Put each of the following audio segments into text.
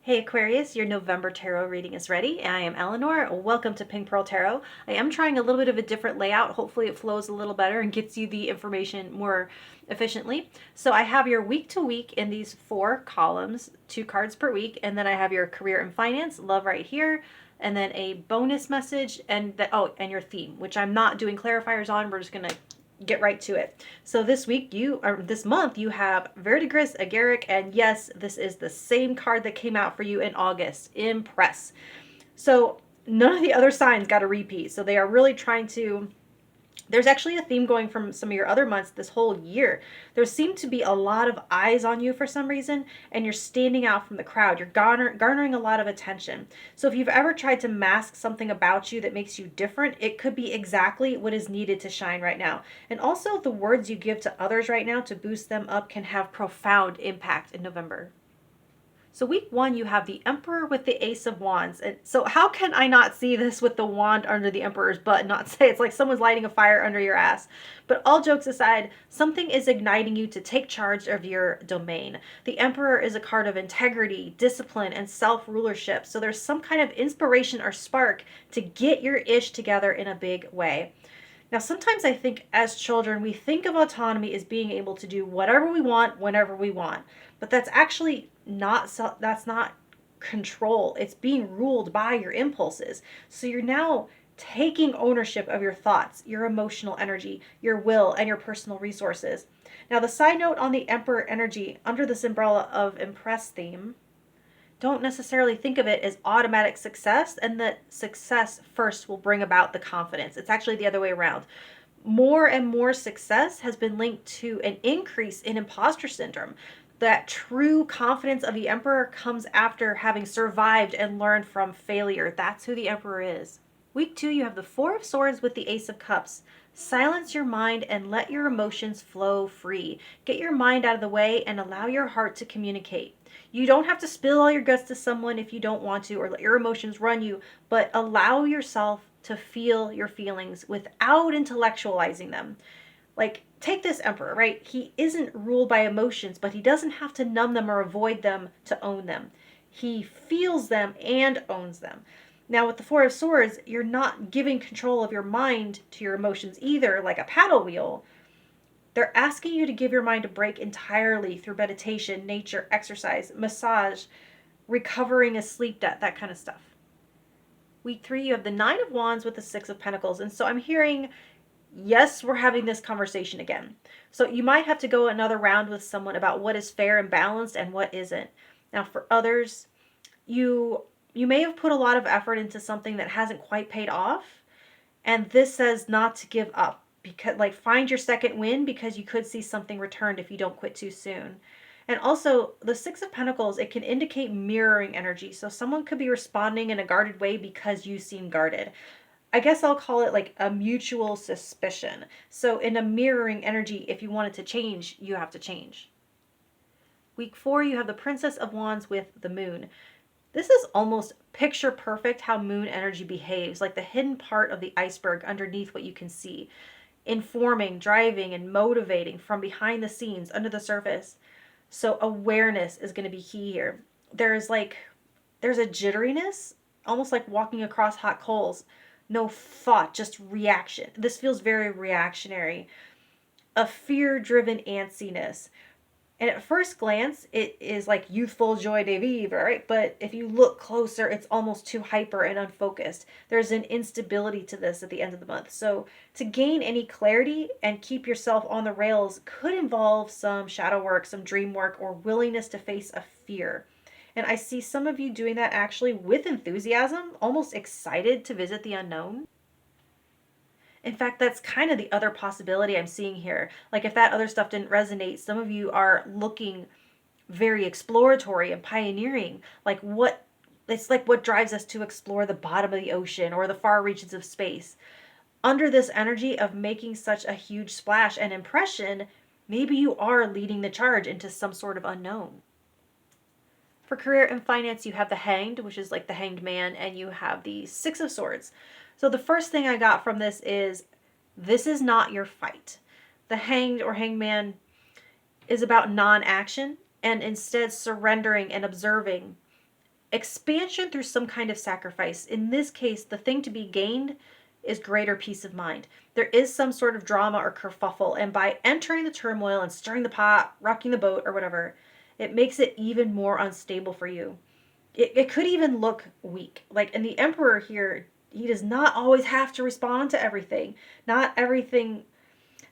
Hey Aquarius, your November tarot reading is ready. I am Eleanor. Welcome to Pink Pearl Tarot. I am trying a little bit of a different layout. Hopefully it flows a little better and gets you the information more efficiently. So I have your week to week in these 4 columns, 2 cards per week, and then I have your career and finance, love right here, and then a bonus message and and your theme, which I'm not doing clarifiers on. We're just going to get right to it. So this month you have Verdigris, Agaric, and yes, this is the same card that came out for you in August, Impress. So none of the other signs got a repeat. So they are really trying to. There's actually a theme going from some of your other months this whole year. There seem to be a lot of eyes on you for some reason, and you're standing out from the crowd. You're garnering a lot of attention. So if you've ever tried to mask something about you that makes you different, it could be exactly what is needed to shine right now. And also, the words you give to others right now to boost them up can have profound impact in November. So week 1, you have the Emperor with the Ace of Wands. And so how can I not see this with the wand under the Emperor's butt and not say it's like someone's lighting a fire under your ass? But all jokes aside, something is igniting you to take charge of your domain. The Emperor is a card of integrity, discipline, and self-rulership. So there's some kind of inspiration or spark to get your ish together in a big way. Now, sometimes I think as children, we think of autonomy as being able to do whatever we want, whenever we want. But that's actually that's not control. It's being ruled by your impulses. So you're now taking ownership of your thoughts, your emotional energy, your will, and your personal resources. Now, the side note on the Emperor energy under this umbrella of Impress theme, don't necessarily think of it as automatic success, and that success first will bring about the confidence. It's actually the other way around. More and more success has been linked to an increase in imposter syndrome. That true confidence of the Emperor comes after having survived and learned from failure. That's who the Emperor is. Week 2, you have the Four of Swords with the Ace of Cups. Silence your mind and let your emotions flow free. Get your mind out of the way and allow your heart to communicate. You don't have to spill all your guts to someone if you don't want to, or let your emotions run you, but allow yourself to feel your feelings without intellectualizing them. Like, take this Emperor, right? He isn't ruled by emotions, but he doesn't have to numb them or avoid them to own them. He feels them and owns them. Now, with the Four of Swords, you're not giving control of your mind to your emotions either, like a paddle wheel. They're asking you to give your mind a break entirely through meditation, nature, exercise, massage, recovering a sleep debt, that kind of stuff. Week 3, you have the Nine of Wands with the Six of Pentacles. And so I'm hearing, yes, we're having this conversation again. So you might have to go another round with someone about what is fair and balanced and what isn't. Now, for others, you may have put a lot of effort into something that hasn't quite paid off, and this says not to give up, because like find your second win, because you could see something returned if you don't quit too soon. And also, the Six of Pentacles, it can indicate mirroring energy. So someone could be responding in a guarded way because you seem guarded. I guess I'll call it like a mutual suspicion. So in a mirroring energy, if you want it to change, you have to change. Week 4, you have the Princess of Wands with the Moon. This is almost picture perfect how moon energy behaves, like the hidden part of the iceberg underneath what you can see. Informing, driving, and motivating from behind the scenes, under the surface. So awareness is going to be key here. There's a jitteriness, almost like walking across hot coals. No thought, just reaction. This feels very reactionary. A fear-driven antsiness. And at first glance, it is like youthful joie de vivre, right? But if you look closer, it's almost too hyper and unfocused. There's an instability to this at the end of the month. So to gain any clarity and keep yourself on the rails could involve some shadow work, some dream work, or willingness to face a fear. And I see some of you doing that actually with enthusiasm, almost excited to visit the unknown. In fact, that's kind of the other possibility I'm seeing here. Like if that other stuff didn't resonate, some of you are looking very exploratory and pioneering. It's like what drives us to explore the bottom of the ocean or the far reaches of space. Under this energy of making such a huge splash and impression, maybe you are leading the charge into some sort of unknown. For career and finance, you have the Hanged, which is like the Hanged Man, and you have the Six of Swords. So the first thing I got from this is not your fight. The Hanged or Hanged Man is about non-action and instead surrendering and observing expansion through some kind of sacrifice. In this case, the thing to be gained is greater peace of mind. There is some sort of drama or kerfuffle, and by entering the turmoil and stirring the pot, rocking the boat, or whatever, it makes it even more unstable for you. It could even look weak. Like, and the Emperor here, he does not always have to respond to everything. Not everything,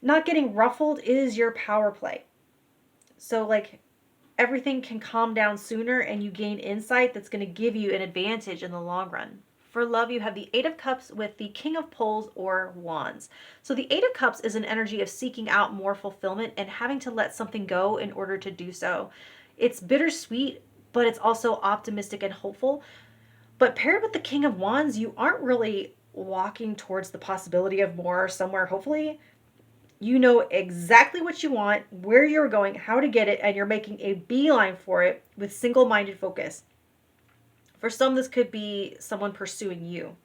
not getting ruffled is your power play. So, like, everything can calm down sooner and you gain insight that's going to give you an advantage in the long run. For love, you have the Eight of Cups with the King of Poles or Wands. So the Eight of Cups is an energy of seeking out more fulfillment and having to let something go in order to do so. It's bittersweet, but it's also optimistic and hopeful. But paired with the King of Wands, you aren't really walking towards the possibility of more somewhere, hopefully. You know exactly what you want, where you're going, how to get it, and you're making a beeline for it with single-minded focus. For some, this could be someone pursuing you.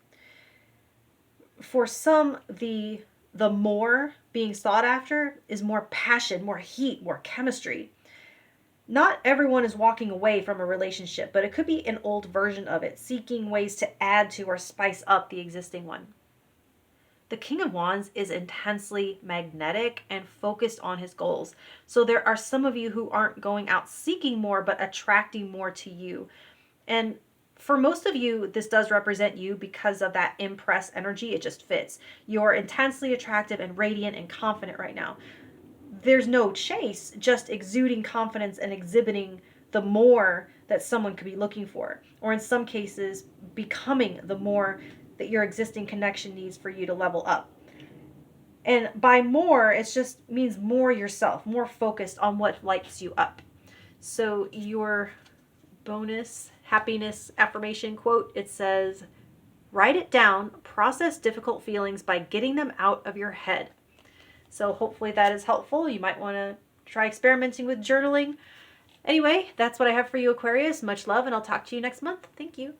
For some, the more being sought after is more passion, more heat, more chemistry. Not everyone is walking away from a relationship, but it could be an old version of it, seeking ways to add to or spice up the existing one. The King of Wands is intensely magnetic and focused on his goals. So there are some of you who aren't going out seeking more, but attracting more to you. And for most of you, this does represent you because of that impress energy. It just fits. You're intensely attractive and radiant and confident right now. There's no chase, just exuding confidence and exhibiting the more that someone could be looking for. Or in some cases, becoming the more that your existing connection needs for you to level up. And by more, it just means more yourself, more focused on what lights you up. So your bonus happiness affirmation quote, it says, write it down, process difficult feelings by getting them out of your head. So hopefully that is helpful. You might want to try experimenting with journaling. Anyway, that's what I have for you, Aquarius. Much love, and I'll talk to you next month. Thank you.